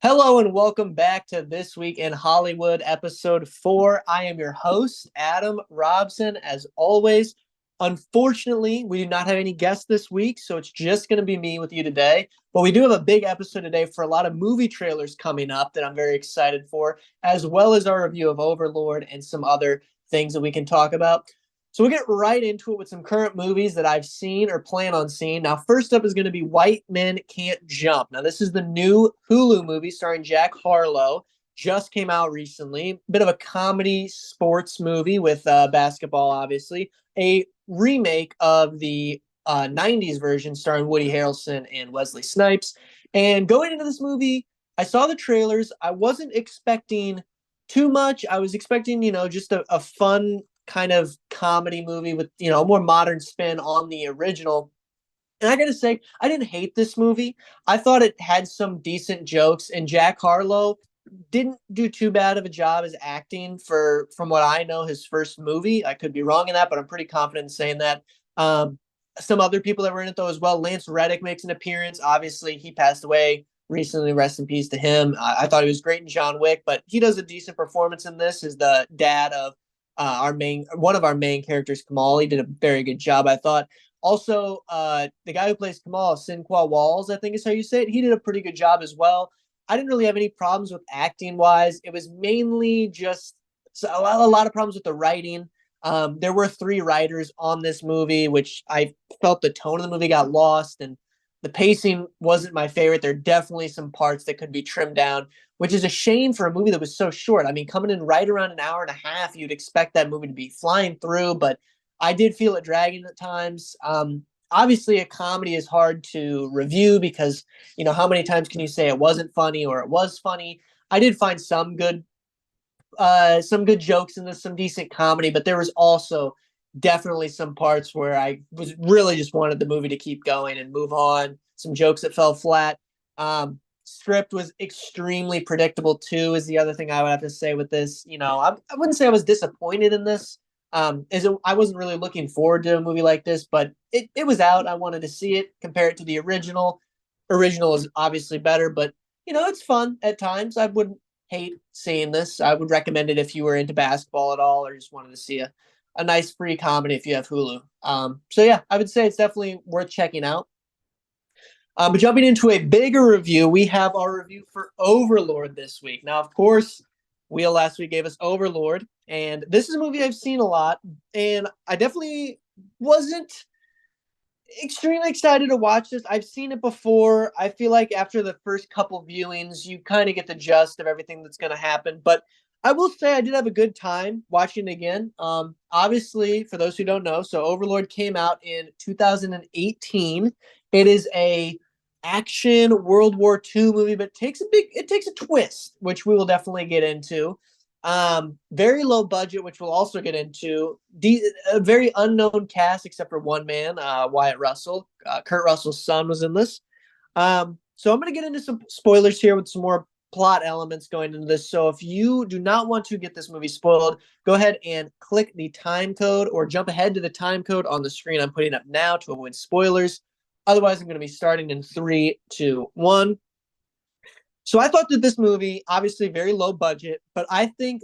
Hello and welcome back to This Week in Hollywood, episode 4. I am your host, Adam Robson, as always. Unfortunately, we do not have any guests this week, so it's just going to be me with you today. But we do have a big episode today for a lot of movie trailers coming up that I'm very excited for, as well as our review of Overlord and some other things that we can talk about. So we'll get right into it with some current movies that I've seen or plan on seeing. Now, first up is going to be White Men Can't Jump. Now, this is the new Hulu movie starring Jack Harlow. Just came out recently. Bit of a comedy sports movie with basketball, obviously. A remake of the 90s version starring Woody Harrelson and Wesley Snipes. And going into this movie, I saw the trailers. I wasn't expecting too much. I was expecting, just a fun kind of comedy movie with, a more modern spin on the original. And I gotta say, I didn't hate this movie. I thought it had some decent jokes, and Jack Harlow didn't do too bad of a job as acting for, from what I know, his first movie. I could be wrong in that, but I'm pretty confident in saying that. Some other people that were in it though as well. Lance Reddick makes an appearance. Obviously, he passed away recently. Rest in peace to him. I thought he was great in John Wick, but he does a decent performance in this. Is the dad of one of our main characters, Kamal. He did a very good job, I thought. Also, the guy who plays Kamal, Sinqua Walls, I think is how you say it. He did a pretty good job as well. I didn't really have any problems with acting wise. It was mainly just a lot of problems with the writing. There were three writers on this movie, which I felt the tone of the movie got lost and the pacing wasn't my favorite. There are definitely some parts that could be trimmed down, which is a shame for a movie that was so short. I mean, coming in right around an hour and a half, you'd expect that movie to be flying through, but I did feel it dragging at times. Obviously, a comedy is hard to review because, how many times can you say it wasn't funny or it was funny? I did find some good jokes in this, some decent comedy, but there was also definitely some parts where I was really just wanted the movie to keep going and move on. Some jokes that fell flat. Script was extremely predictable too, is the other thing I would have to say with this. I wouldn't say I was disappointed in this. I wasn't really looking forward to a movie like this, but it was out. I wanted to see it, compare it to the original. Original is obviously better, but it's fun at times. I wouldn't hate seeing this. I would recommend it if you were into basketball at all or just wanted to see a nice free comedy if you have Hulu. So yeah, I would say it's definitely worth checking out. But jumping into a bigger review, we have our review for Overlord this week. Now, of course, Wheel last week gave us Overlord, and this is a movie I've seen a lot, and I definitely wasn't extremely excited to watch this. I've seen it before. I feel like after the first couple viewings, you kind of get the gist of everything that's going to happen. But I will say I did have a good time watching it again. Obviously, for those who don't know, so Overlord came out in 2018. It is a action World War II movie, but it takes a twist, which we will definitely get into. Very low budget, which we'll also get into. A very unknown cast except for one man, Wyatt Russell. Kurt Russell's son was in this. So I'm going to get into some spoilers here with some more plot elements going into this. So if you do not want to get this movie spoiled, go ahead and click the time code or jump ahead to the time code on the screen I'm putting up now to avoid spoilers. Otherwise, I'm going to be starting in 3, 2, 1. So I thought that this movie, obviously very low budget, but I think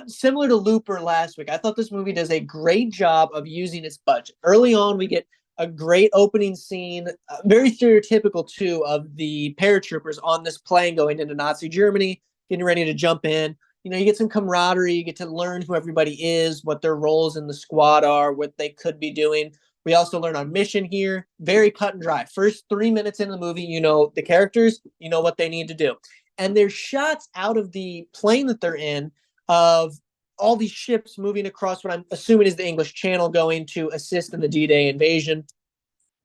similar to Looper last week, I thought this movie does a great job of using its budget. Early on, we get a great opening scene, very stereotypical too, of the paratroopers on this plane going into Nazi Germany, getting ready to jump in. You get some camaraderie, you get to learn who everybody is, what their roles in the squad are, what they could be doing. We also learn our mission here. Very cut and dry. First 3 minutes in the movie, the characters, what they need to do. And there's shots out of the plane that they're in of all these ships moving across what I'm assuming is the English Channel going to assist in the D-Day invasion.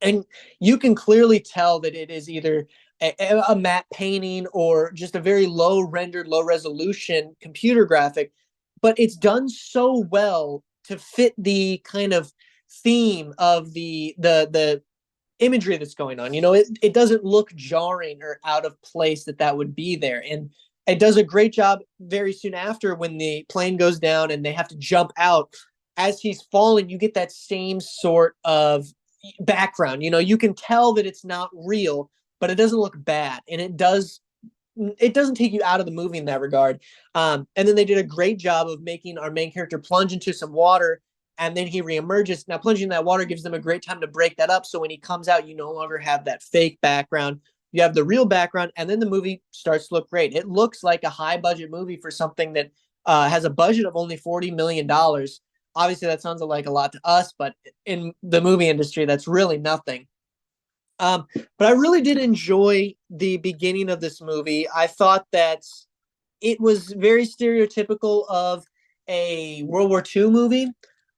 And you can clearly tell that it is either a matte painting or just a very low rendered, low resolution computer graphic, but it's done so well to fit the kind of theme of the imagery that's going on. It doesn't look jarring or out of place that would be there. And it does a great job very soon after when the plane goes down and they have to jump out. As he's falling, you get that same sort of background. You can tell that it's not real, but it doesn't look bad. And it does it doesn't take you out of the movie in that regard. And then they did a great job of making our main character plunge into some water, and then he reemerges. Now, plunging in that water gives them a great time to break that up. So when he comes out, you no longer have that fake background. You have the real background, and then the movie starts to look great. It looks like a high budget movie for something that has a budget of only $40 million. Obviously, that sounds like a lot to us, but in the movie industry, that's really nothing. But I really did enjoy the beginning of this movie. I thought that it was very stereotypical of a World War II movie.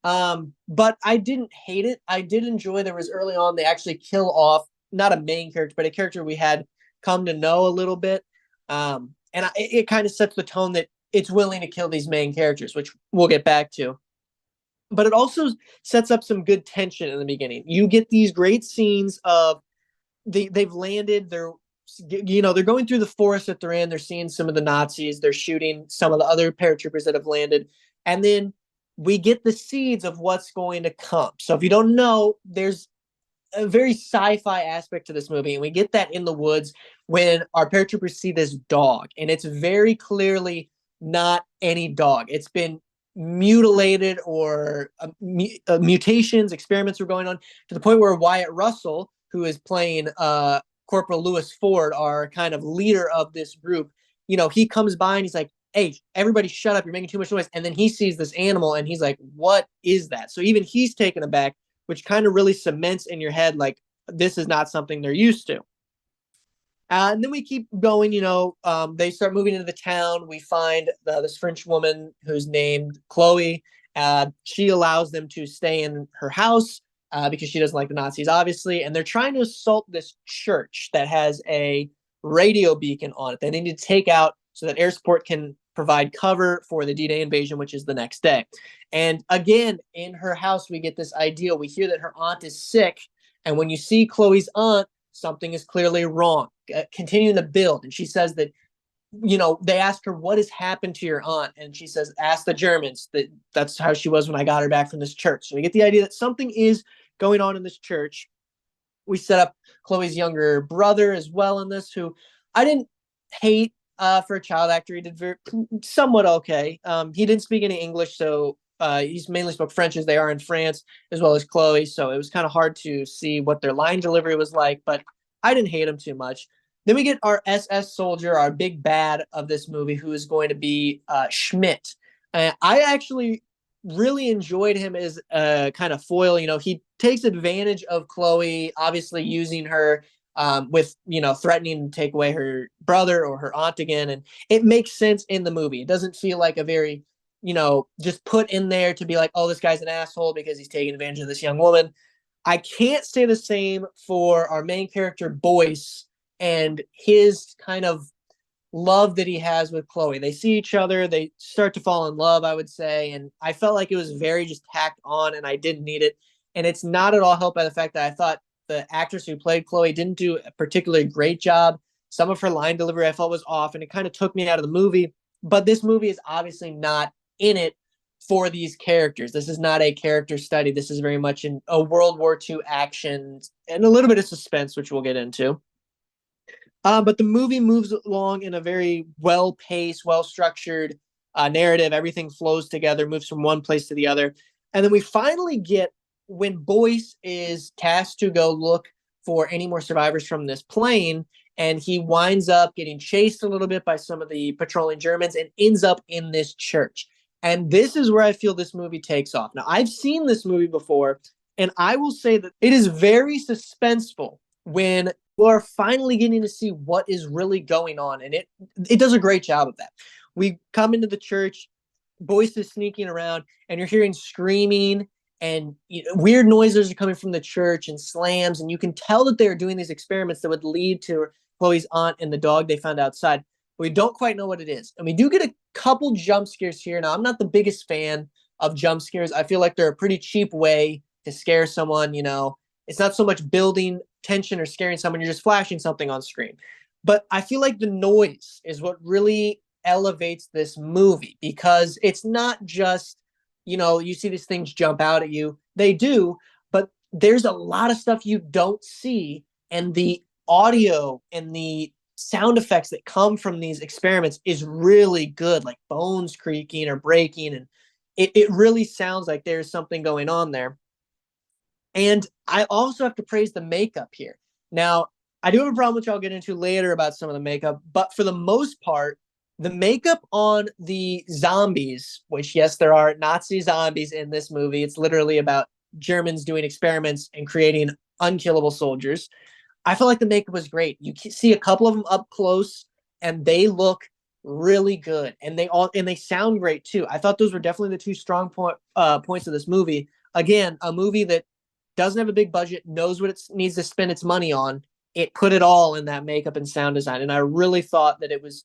But I didn't hate it. I did enjoy there was early on they actually kill off not a main character, but a character we had come to know a little bit. And it kind of sets the tone that it's willing to kill these main characters, which we'll get back to. But it also sets up some good tension in the beginning. You get these great scenes of they've landed. They're going through the forest that they're in. They're seeing some of the Nazis. They're shooting some of the other paratroopers that have landed, and then we get the seeds of what's going to come. So if you don't know, there's a very sci-fi aspect to this movie, and we get that in the woods when our paratroopers see this dog, and it's very clearly not any dog. It's been mutilated or mutations, experiments were going on to the point where Wyatt Russell, who is playing Corporal Lewis Ford, our kind of leader of this group, he comes by and he's like, hey, everybody shut up, you're making too much noise. And then he sees this animal and he's like, what is that? So even he's taken aback, which kind of really cements in your head, like, this is not something they're used to. And then we keep going, they start moving into the town. We find this French woman who's named Chloe. She allows them to stay in her house because she doesn't like the Nazis, obviously. And they're trying to assault this church that has a radio beacon on it. They need to take out so that air support can provide cover for the D-Day invasion, which is the next day. And again, in her house, we get this idea. We hear that her aunt is sick. And when you see Chloe's aunt, something is clearly wrong. Continuing to build. And she says that, they ask her, what has happened to your aunt? And she says, ask the Germans. That's how she was when I got her back from this church. So we get the idea that something is going on in this church. We set up Chloe's younger brother as well in this, who I didn't hate for a child actor. He did somewhat okay. He didn't speak any English, so he's mainly spoke French as they are in France, as well as Chloe. So it was kind of hard to see what their line delivery was like, but I didn't hate him too much. Then we get our SS soldier, our big bad of this movie, who is going to be Schmidt. I actually really enjoyed him as a kind of foil. He takes advantage of Chloe, obviously using her with, threatening to take away her brother or her aunt again. And it makes sense in the movie. It doesn't feel like a very, just put in there to be like, oh, this guy's an asshole because he's taking advantage of this young woman. I can't say the same for our main character, Boyce, and his kind of love that he has with Chloe. They see each other, they start to fall in love, I would say, and I felt like it was very just tacked on, and I didn't need it. And it's not at all helped by the fact that I thought the actress who played Chloe didn't do a particularly great job. Some of her line delivery I felt was off, and it kind of took me out of the movie. But this movie is obviously not in it for these characters. This is not a character study. This is very much a World War II action and a little bit of suspense, which we'll get into. But the movie moves along in a very well-paced, well-structured narrative. Everything flows together, moves from one place to the other. And then we finally get when Boyce is tasked to go look for any more survivors from this plane, and he winds up getting chased a little bit by some of the patrolling Germans and ends up in this church. And this is where I feel this movie takes off. Now, I've seen this movie before, and I will say that it is very suspenseful when you are finally getting to see what is really going on. And it does a great job of that. We come into the church, Boyce is sneaking around, and you're hearing screaming, and weird noises are coming from the church and slams. And you can tell that they're doing these experiments that would lead to Chloe's aunt and the dog they found outside. But we don't quite know what it is. And we do get a couple jump scares here. Now, I'm not the biggest fan of jump scares. I feel like they're a pretty cheap way to scare someone. It's not so much building tension or scaring someone. You're just flashing something on screen. But I feel like the noise is what really elevates this movie, because it's not just, you see these things jump out at you. They do, but there's a lot of stuff you don't see. And the audio and the sound effects that come from these experiments is really good, like bones creaking or breaking. And it really sounds like there's something going on there. And I also have to praise the makeup here. Now, I do have a problem, which I'll get into later about some of the makeup, but for the most part, the makeup on the zombies, which, yes, there are Nazi zombies in this movie. It's literally about Germans doing experiments and creating unkillable soldiers. I felt like the makeup was great. You see a couple of them up close, and they look really good, and they sound great too. I thought those were definitely the two strong points of this movie. Again, a movie that doesn't have a big budget, knows what it needs to spend its money on. It put it all in that makeup and sound design, and I really thought that it was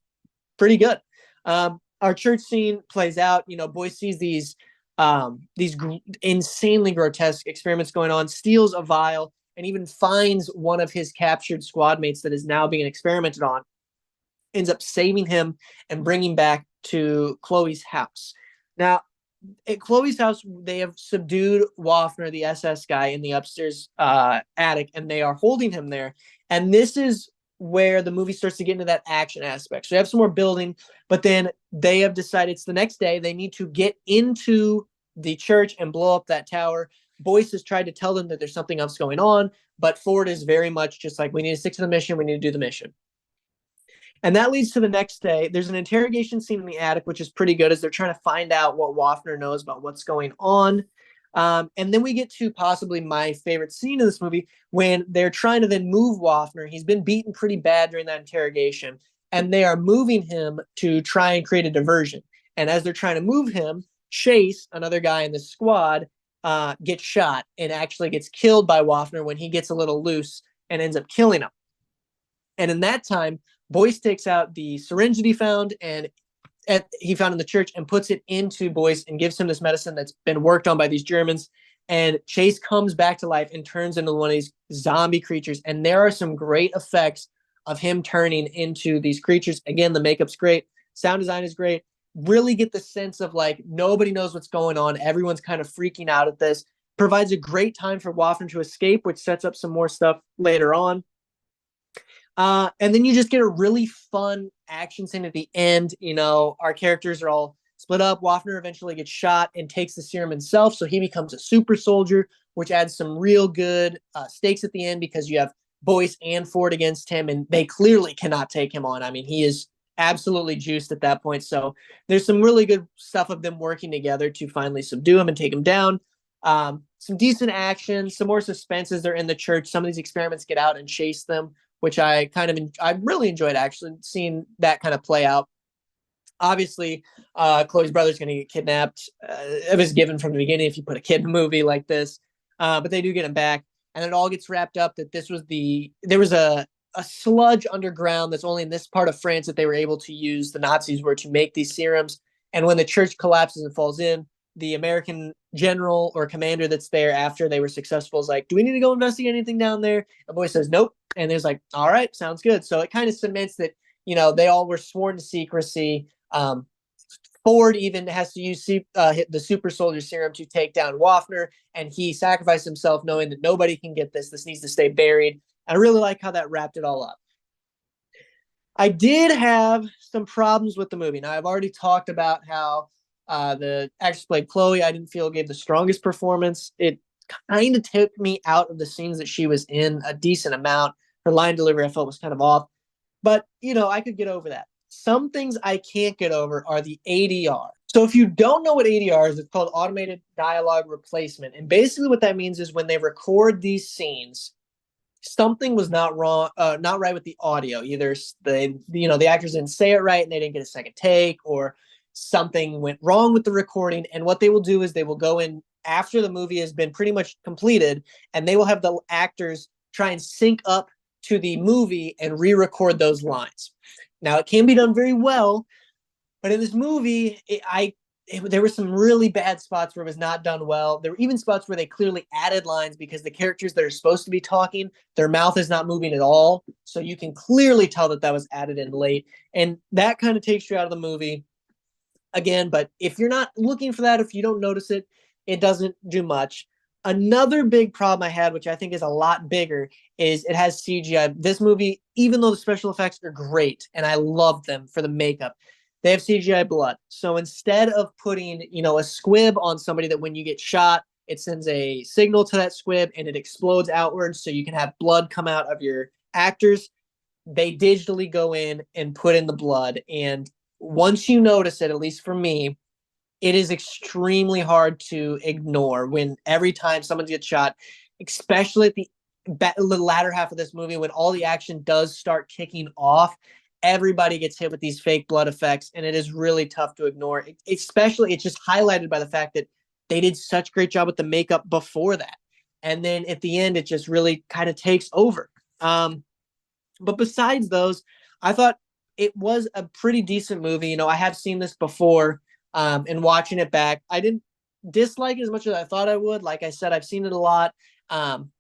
pretty good. Our church scene plays out. Boy sees these insanely grotesque experiments going on, steals a vial, and even finds one of his captured squad mates that is now being experimented on. Ends up saving him and bringing back to Chloe's house. Now, at Chloe's house, they have subdued Waffner, the SS guy, in the upstairs attic, and they are holding him there. And this is where the movie starts to get into that action aspect. So you have some more building, but then they have decided it's the next day. They need to get into the church and blow up that tower. Boyce has tried to tell them that there's something else going on, but Ford is very much just like, we need to stick to the mission. We need to do the mission. And that leads to the next day. There's an interrogation scene in the attic, which is pretty good as they're trying to find out what Waffner knows about what's going on. And then we get to possibly my favorite scene in this movie when they're trying to then move Waffner. He's been beaten pretty bad during that interrogation, and they are moving him to try and create a diversion. And as they're trying to move him, Chase, another guy in the squad, gets shot and actually gets killed by Waffner when he gets a little loose and ends up killing him. And in that time, Boyce takes out the syringe that he found in the church and puts it into Boyce and gives him this medicine that's been worked on by these Germans. And Chase comes back to life and turns into one of these zombie creatures. And there are some great effects of him turning into these creatures. Again, the makeup's great. Sound design is great. Really get the sense of like nobody knows what's going on. Everyone's kind of freaking out at this. Provides a great time for Waffen to escape, which sets up some more stuff later on. And then you just get a really fun action scene at the end. Our characters are all split up. Waffner eventually gets shot and takes the serum himself, so he becomes a super soldier, which adds some real good stakes at the end because you have Boyce and Ford against him, and they clearly cannot take him on. I mean, he is absolutely juiced at that point. So there's some really good stuff of them working together to finally subdue him and take him down. Some decent action, some more suspense as they're in the church. Some of these experiments get out and chase them, which I really enjoyed actually seeing that kind of play out. Obviously, Chloe's brother's going to get kidnapped. It was given from the beginning if you put a kid in a movie like this, but they do get him back, and it all gets wrapped up that there was a sludge underground that's only in this part of France that they were able to use. The Nazis were to make these serums, and when the church collapses and falls in, the American general or commander that's there after they were successful is like, do we need to go investigate anything down there? And Boyce says, nope. And there's like, all right, sounds good. So it kind of cements that, they all were sworn to secrecy. Ford even has to use the super soldier serum to take down Waffner, and he sacrificed himself knowing that nobody can get this. This needs to stay buried. I really like how that wrapped it all up. I did have some problems with the movie. Now, I've already talked about how the actress played Chloe, I didn't feel gave the strongest performance. It kind of took me out of the scenes that she was in a decent amount. Her line delivery I felt was kind of off. But, I could get over that. Some things I can't get over are the ADR. So if you don't know what ADR is, it's called automated dialogue replacement. And basically what that means is when they record these scenes, something was not right with the audio. Either the actors didn't say it right and they didn't get a second take, or something went wrong with the recording. And what they will do is they will go in after the movie has been pretty much completed, and they will have the actors try and sync up to the movie and re-record those lines. Now, it can be done very well, but in this movie, there were some really bad spots where it was not done well. There were even spots where they clearly added lines because the characters that are supposed to be talking, their mouth is not moving at all. So you can clearly tell that was added in late. And that kind of takes you out of the movie again. But if you're not looking for that, if you don't notice it, it doesn't do much. Another big problem I had, which I think is a lot bigger, is it has CGI. This movie, even though the special effects are great and I love them for the makeup, they have CGI blood. So instead of putting, a squib on somebody that when you get shot, it sends a signal to that squib and it explodes outwards so you can have blood come out of your actors, they digitally go in and put in the blood. And once you notice it, at least for me, it is extremely hard to ignore when every time someone gets shot, especially at the latter half of this movie when all the action does start kicking off, everybody gets hit with these fake blood effects, and it is really tough to ignore. Especially, it's just highlighted by the fact that they did such a great job with the makeup before that, and then at the end, it just really kind of takes over. But besides those, I thought it was a pretty decent movie. I have seen this before, and watching it back, I didn't dislike it as much as I thought I would. Like I said, I've seen it a lot.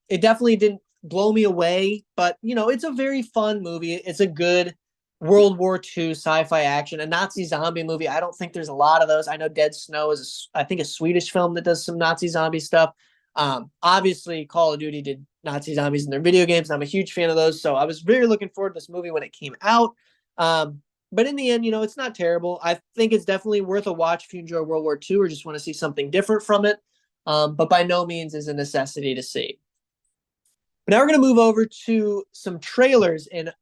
It definitely didn't blow me away, but it's a very fun movie. It's a good World War II sci-fi action, a Nazi zombie movie. I don't think there's a lot of those. I know Dead Snow is, I think, a Swedish film that does some Nazi zombie stuff. Obviously, Call of Duty did Nazi zombies in their video games, and I'm a huge fan of those. So I was very looking forward to this movie when it came out. But in the end, it's not terrible. I think it's definitely worth a watch if you enjoy World War II or just want to see something different from it. But by no means is a necessity to see. But now we're going to move over to some trailers. And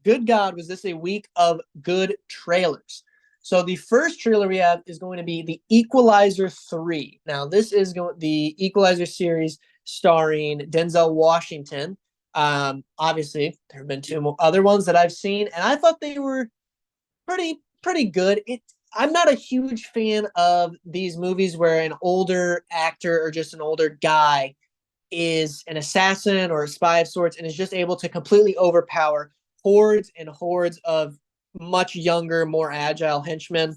good God, was this a week of good trailers. So the first trailer we have is going to be The Equalizer 3. Now, this is the Equalizer series starring Denzel Washington. Obviously, there have been two other ones that I've seen, and I thought they were pretty good. I'm not a huge fan of these movies where an older actor or just an older guy is an assassin or a spy of sorts and is just able to completely overpower hordes and hordes of much younger, more agile henchmen.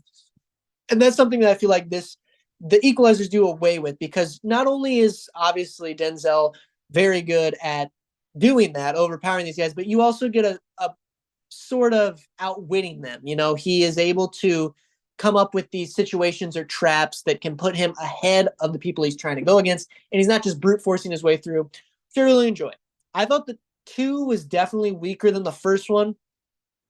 And that's something that I feel like the Equalizers do away with, because not only is obviously Denzel very good at doing that, overpowering these guys, but you also get a sort of outwitting them. He is able to come up with these situations or traps that can put him ahead of the people he's trying to go against. And he's not just brute forcing his way through, which I really enjoy. I thought the 2 was definitely weaker than the first one.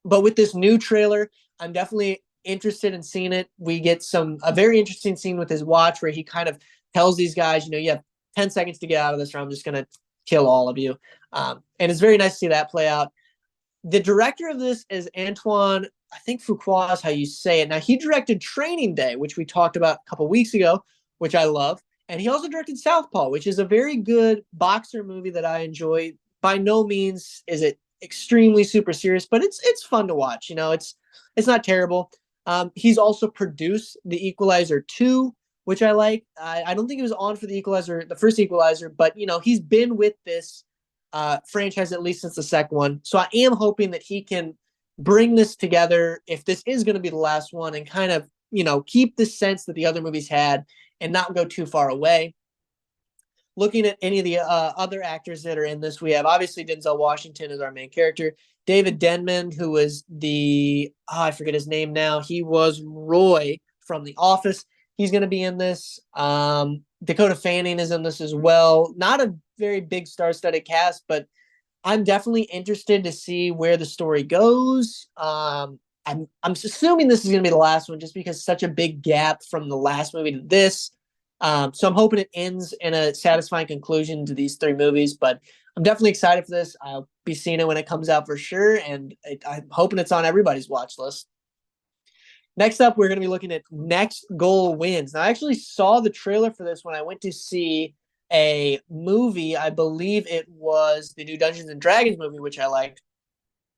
But with this new trailer, I'm definitely interested in seeing it. We get a very interesting scene with his watch where he kind of tells these guys, you have 10 seconds to get out of this, or I'm just going to kill all of you. And it's very nice to see that play out. The director of this is Antoine, I think Fuqua is how you say it. Now, he directed Training Day, which we talked about a couple weeks ago, which I love. And he also directed Southpaw, which is a very good boxer movie that I enjoy. By no means is it extremely super serious, but it's fun to watch. It's not terrible. He's also produced The Equalizer 2, which I like. I don't think he was on for the first Equalizer, but he's been with this franchise at least since the second one. So I am hoping that he can bring this together if this is going to be the last one, and kind of keep the sense that the other movies had and not go too far away. Looking at any of the other actors that are in this, we have obviously Denzel Washington as our main character. David Denman, who was I forget his name now. He was Roy from The Office. He's going to be in this. Dakota Fanning is in this as well. Not a very big star-studded cast, but I'm definitely interested to see where the story goes. I'm assuming this is going to be the last one, just because such a big gap from the last movie to this. So I'm hoping it ends in a satisfying conclusion to these 3 movies, but I'm definitely excited for this. I'll be seeing it when it comes out for sure, and I'm hoping it's on everybody's watch list. Next up, we're going to be looking at Next Goal Wins. Now, I actually saw the trailer for this when I went to see a movie. I believe it was the new Dungeons and Dragons movie, which I liked.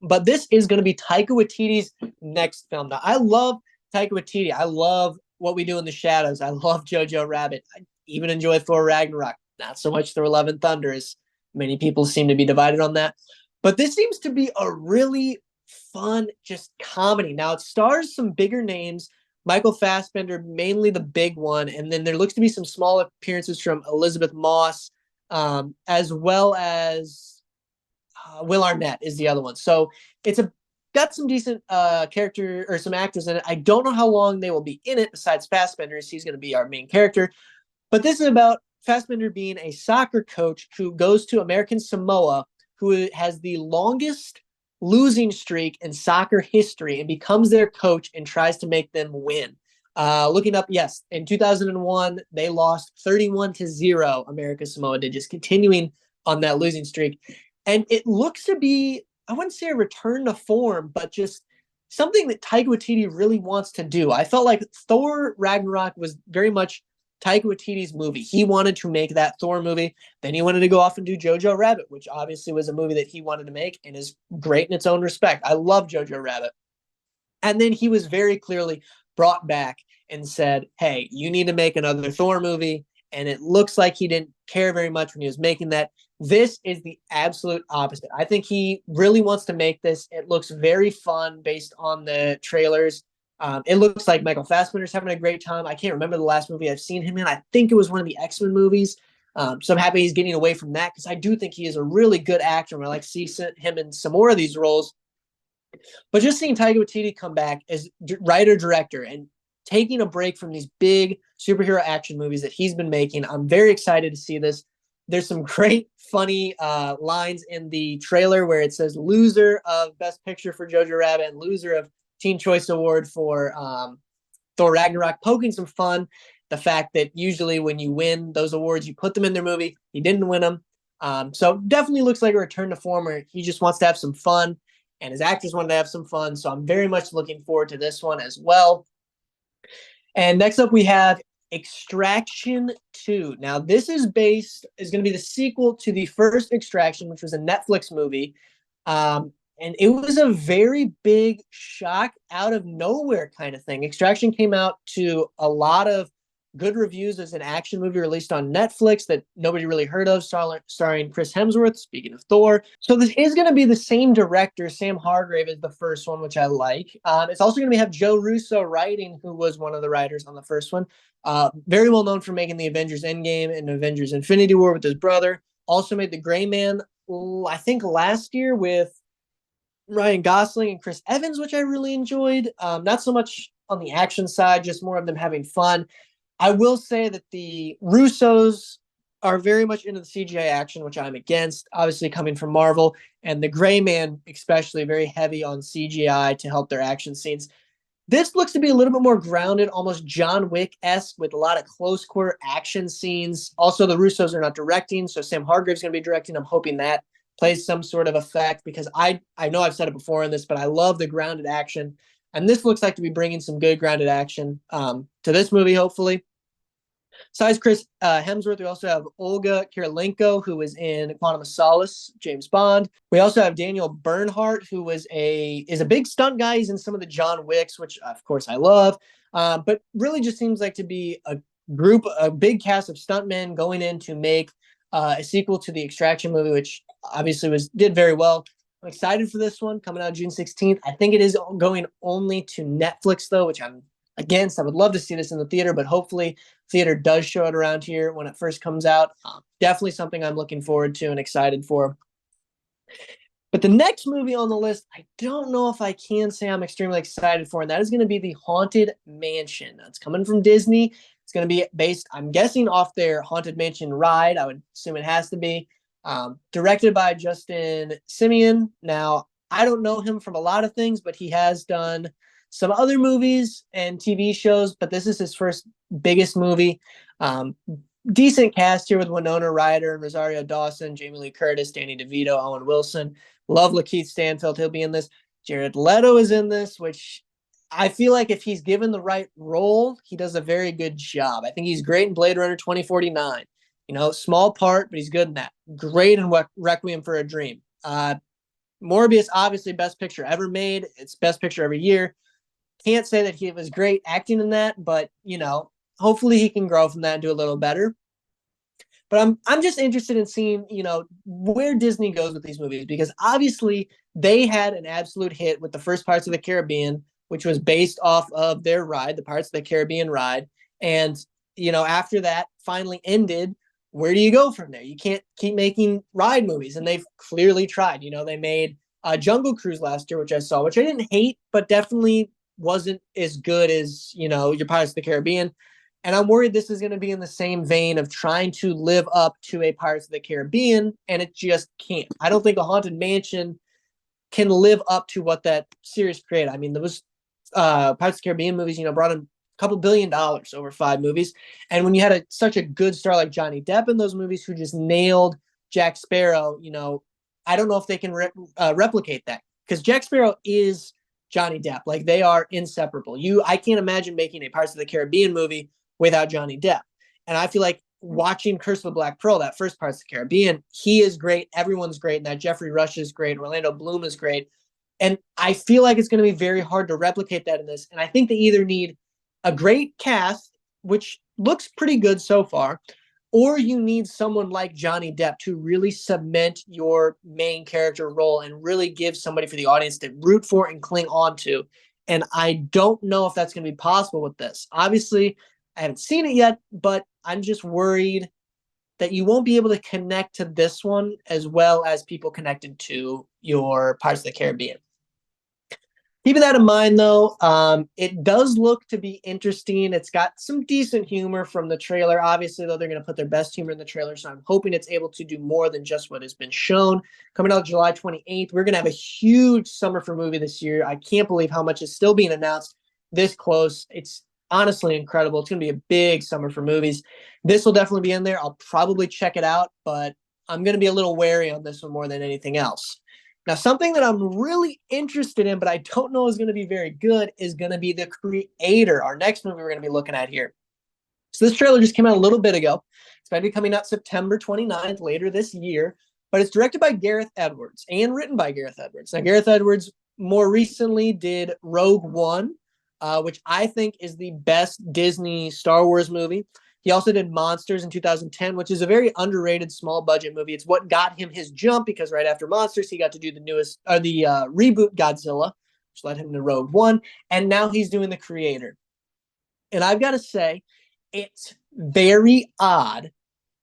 But this is going to be Taika Waititi's next film. Now, I love Taika Waititi. I love What We Do in the Shadows. I love Jojo Rabbit. I even enjoy Thor Ragnarok. Not so much Thor Love and Thunder, as many people seem to be divided on that. But this seems to be a really fun, just comedy. Now, it stars some bigger names. Michael Fassbender, mainly the big one. And then there looks to be some small appearances from Elizabeth Moss, as well as Will Arnett is the other one. So it's got some decent character or some actors in it. I don't know how long they will be in it besides Fassbender, as he's going to be our main character. But this is about Fassbender being a soccer coach who goes to American Samoa, who has the longest losing streak in soccer history, and becomes their coach and tries to make them win. Looking up, yes, in 2001, they lost 31-0. America Samoa did, just continuing on that losing streak. And it looks to be, I wouldn't say a return to form, but just something that Taika Waititi really wants to do. I felt like Thor Ragnarok was very much Taika Waititi's movie. He wanted to make that Thor movie. Then he wanted to go off and do Jojo Rabbit, which obviously was a movie that he wanted to make and is great in its own respect. I love Jojo Rabbit. And then he was very clearly brought back and said, hey, you need to make another Thor movie. And it looks like he didn't care very much when he was making that. This is the absolute opposite. I think he really wants to make this. It looks very fun based on the trailers. It looks like Michael Fassbender's having a great time. I can't remember the last movie I've seen him in. I think it was one of the X-Men movies. So I'm happy he's getting away from that because I do think he is a really good actor. And I like to see him in some more of these roles. But just seeing Taika Waititi come back as writer-director and taking a break from these big superhero action movies that he's been making, I'm very excited to see this. There's some great, funny lines in the trailer where it says loser of Best Picture for Jojo Rabbit and loser of Teen Choice Award for Thor Ragnarok, poking some fun. The fact that usually when you win those awards, you put them in their movie. He didn't win them. So definitely looks like a return to form where he just wants to have some fun and his actors wanted to have some fun. So I'm very much looking forward to this one as well. And next up we have Extraction 2. Now this is going to be the sequel to the first Extraction, which was a Netflix movie. And it was a very big shock out of nowhere kind of thing. Extraction came out to a lot of good reviews as an action movie released on Netflix that nobody really heard of, starring Chris Hemsworth, speaking of Thor. So this is going to be the same director, Sam Hargrave, as the first one, which I like. It's also going to have Joe Russo writing, who was one of the writers on the first one. Very well known for making the Avengers Endgame and Avengers Infinity War with his brother. Also made The Gray Man, I think last year with Ryan Gosling and Chris Evans, which I really enjoyed. Not so much on the action side, just more of them having fun. I will say that the Russos are very much into the CGI action, which I'm against, obviously coming from Marvel, and the Gray Man especially very heavy on CGI to help their action scenes. This looks to be a little bit more grounded, almost John Wick-esque with a lot of close quarter action scenes. Also, the Russos are not directing, so Sam Hargrave's going to be directing. I'm hoping that plays some sort of effect because I know I've said it before in this, but I love the grounded action. And this looks like to be bringing some good grounded action to this movie, hopefully. Besides Chris Hemsworth, we also have Olga Kurylenko, who was in Quantum of Solace, James Bond. We also have Daniel Bernhardt, who is a big stunt guy. He's in some of the John Wicks, which of course I love. But really just seems like to be a big cast of stuntmen going in to make a sequel to the Extraction movie, which obviously did very well. I'm excited for this one coming out June 16th. I think it is going only to Netflix though, which I'm against. I would love to see this in the theater, but hopefully theater does show it around here when it first comes out. Definitely something I'm looking forward to and excited for. But the next movie on the list, I don't know if I can say I'm extremely excited for, and that is going to be The Haunted Mansion. That's coming from Disney. It's going to be based, I'm guessing, off their Haunted Mansion ride. I would assume it has to be. Directed by Justin Simeon. Now, I don't know him from a lot of things, but he has done some other movies and TV shows, but this is his first biggest movie. Decent cast here with Winona Ryder and Rosario Dawson, Jamie Lee Curtis, Danny DeVito, Owen Wilson. Love Lakeith Stanfield. He'll be in this. Jared Leto is in this, which I feel like if he's given the right role, he does a very good job. I think he's great in Blade Runner 2049. Small part, but he's good in that. Great in Requiem for a Dream. Morbius, obviously, best picture ever made. It's best picture every year. Can't say that he was great acting in that, but, hopefully he can grow from that and do a little better. But I'm just interested in seeing, where Disney goes with these movies, because obviously they had an absolute hit with the first Pirates of the Caribbean, which was based off of their ride, the Pirates of the Caribbean ride. And, after that finally ended, where do you go from there? You can't keep making ride movies, and they've clearly tried. They made Jungle Cruise last year, which I saw, which I didn't hate, but definitely wasn't as good as, your Pirates of the Caribbean. And I'm worried this is going to be in the same vein of trying to live up to a Pirates of the Caribbean, and it just can't. I don't think a Haunted Mansion can live up to what that series created. I mean, there was Pirates of the Caribbean movies, brought in a couple $1 billion over 5 movies. And when you had such a good star like Johnny Depp in those movies who just nailed Jack Sparrow, I don't know if they can replicate that, because Jack Sparrow is Johnny Depp. Like, they are inseparable. I can't imagine making a Pirates of the Caribbean movie without Johnny Depp. And I feel like watching Curse of the Black Pearl, that first Pirates of the Caribbean, he is great. Everyone's great. And that Jeffrey Rush is great. Orlando Bloom is great. And I feel like it's going to be very hard to replicate that in this. And I think they either need a great cast, which looks pretty good so far, or you need someone like Johnny Depp to really cement your main character role and really give somebody for the audience to root for and cling on to. And I don't know if that's going to be possible with this. Obviously, I haven't seen it yet, but I'm just worried that you won't be able to connect to this one as well as people connected to your Pirates of the Caribbean. Keeping that in mind, though, it does look to be interesting. It's got some decent humor from the trailer. Obviously, though, they're going to put their best humor in the trailer, so I'm hoping it's able to do more than just what has been shown. Coming out July 28th, we're going to have a huge summer for movie this year. I can't believe how much is still being announced this close. It's honestly incredible. It's going to be a big summer for movies. This will definitely be in there. I'll probably check it out, but I'm going to be a little wary on this one more than anything else. Now, something that I'm really interested in, but I don't know is going to be very good, is going to be The Creator, our next movie we're going to be looking at here. So this trailer just came out a little bit ago. It's going to be coming out September 29th, later this year, but it's directed by Gareth Edwards and written by Gareth Edwards. Now, Gareth Edwards more recently did Rogue One, which I think is the best Disney Star Wars movie. He also did Monsters in 2010, which is a very underrated small budget movie. It's what got him his jump, because right after Monsters, he got to do the reboot Godzilla, which led him to Rogue One. And now he's doing The Creator. And I've got to say, it's very odd,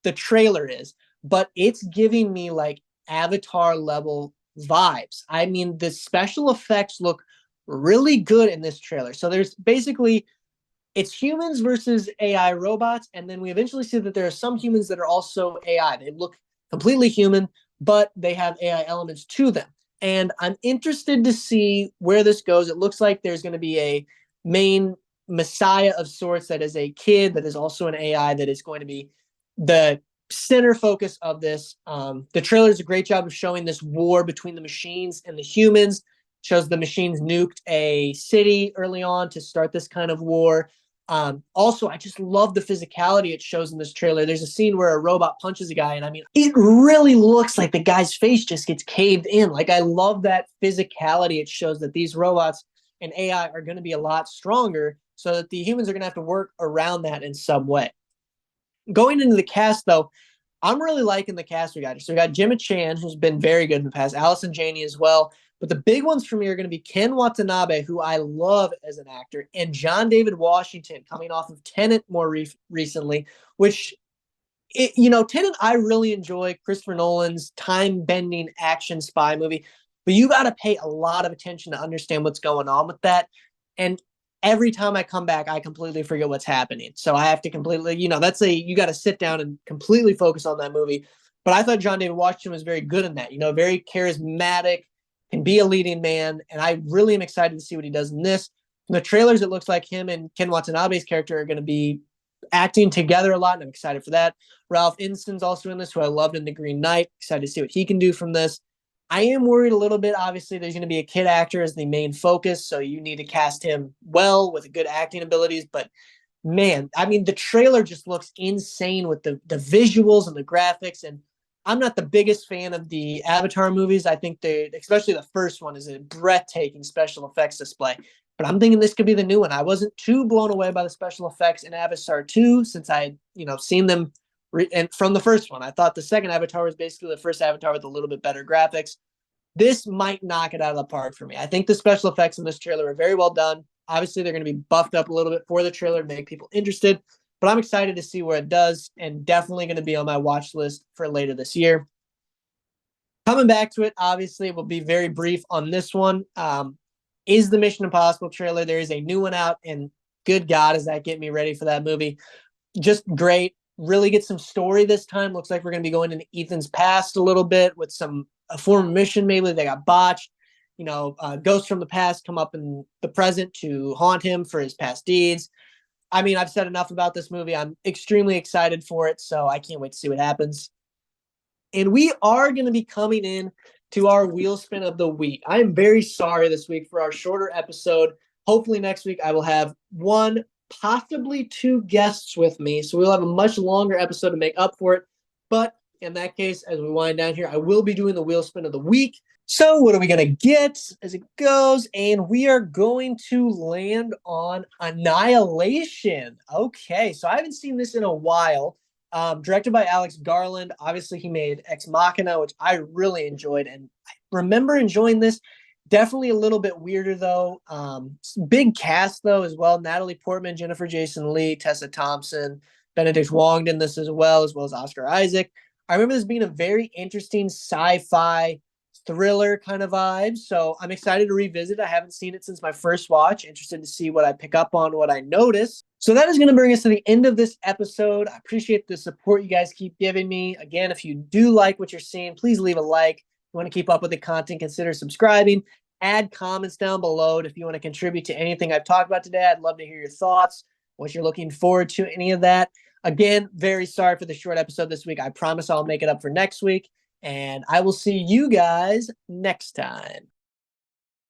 the trailer is, but it's giving me like Avatar level vibes. I mean, the special effects look really good in this trailer. So there's basically, it's humans versus AI robots, and then we eventually see that there are some humans that are also AI. They look completely human, but they have AI elements to them. And I'm interested to see where this goes. It looks like there's going to be a main messiah of sorts that is a kid that is also an AI that is going to be the center focus of this. The trailer does a great job of showing this war between the machines and the humans. Shows the machines nuked a city early on to start this kind of war. Also, I just love the physicality it shows in this trailer. There's a scene where a robot punches a guy, and I mean, it really looks like the guy's face just gets caved in. Like, I love that physicality. It shows that these robots and AI are going to be a lot stronger, so that the humans are going to have to work around that in some way. Going into the cast, though, I'm really liking the cast we got. So we got Gemma Chan, who's been very good in the past, Allison Janney as well. But the big ones for me are going to be Ken Watanabe, who I love as an actor, and John David Washington, coming off of Tenet more recently, which, Tenet I really enjoy. Christopher Nolan's time-bending action spy movie. But you got to pay a lot of attention to understand what's going on with that. And every time I come back, I completely forget what's happening. So I have to completely, you got to sit down and completely focus on that movie. But I thought John David Washington was very good in that, very charismatic, can be a leading man. And I really am excited to see what he does in this. From the trailers, it looks like him and Ken Watanabe's character are going to be acting together a lot, and I'm excited for that. Ralph Ineson's also in this, who I loved in The Green Knight. Excited to see what he can do from this. I am worried a little bit. Obviously, there's going to be a kid actor as the main focus, so you need to cast him well with good acting abilities. But man, I mean, the trailer just looks insane with the visuals and the graphics. And I'm not the biggest fan of the Avatar movies. I think especially the first one, is a breathtaking special effects display. But I'm thinking this could be the new one. I wasn't too blown away by the special effects in Avatar 2, since I had, seen them and from the first one. I thought the second Avatar was basically the first Avatar with a little bit better graphics. This might knock it out of the park for me. I think the special effects in this trailer are very well done. Obviously, they're going to be buffed up a little bit for the trailer to make people interested. But I'm excited to see where it does, and definitely going to be on my watch list for later this year. Coming back to it, obviously, we'll be very brief on this one. Is the Mission Impossible trailer. There is a new one out, and good God, does that get me ready for that movie? Just great. Really get some story this time. Looks like we're going to be going into Ethan's past a little bit with some a former mission. Maybe they got botched. Ghosts from the past come up in the present to haunt him for his past deeds. I mean, I've said enough about this movie. I'm extremely excited for it, so I can't wait to see what happens. And we are going to be coming in to our wheel spin of the week. I am very sorry this week for our shorter episode. Hopefully next week I will have one, possibly two guests with me. So we'll have a much longer episode to make up for it. But in that case, as we wind down here, I will be doing the wheel spin of the week. So what are we going to get as it goes? And we are going to land on Annihilation. Okay, so I haven't seen this in a while. Directed by Alex Garland. Obviously, he made Ex Machina, which I really enjoyed. And I remember enjoying this. Definitely a little bit weirder, though. Big cast, though, as well. Natalie Portman, Jennifer Jason Leigh, Tessa Thompson, Benedict Wong in this as well as Oscar Isaac. I remember this being a very interesting sci-fi thriller kind of vibe. So I'm excited to revisit. I haven't seen it since my first watch. Interested to see what I pick up on, what I notice. So that is going to bring us to the end of this episode. I appreciate the support you guys keep giving me. Again, if you do like what you're seeing, please leave a like. If you want to keep up with the content, consider subscribing. Add comments down below if you want to contribute to anything I've talked about today. I'd love to hear your thoughts, what you're looking forward to, any of that. Again, very sorry for the short episode this week. I promise I'll make it up for next week. And I will see you guys next time.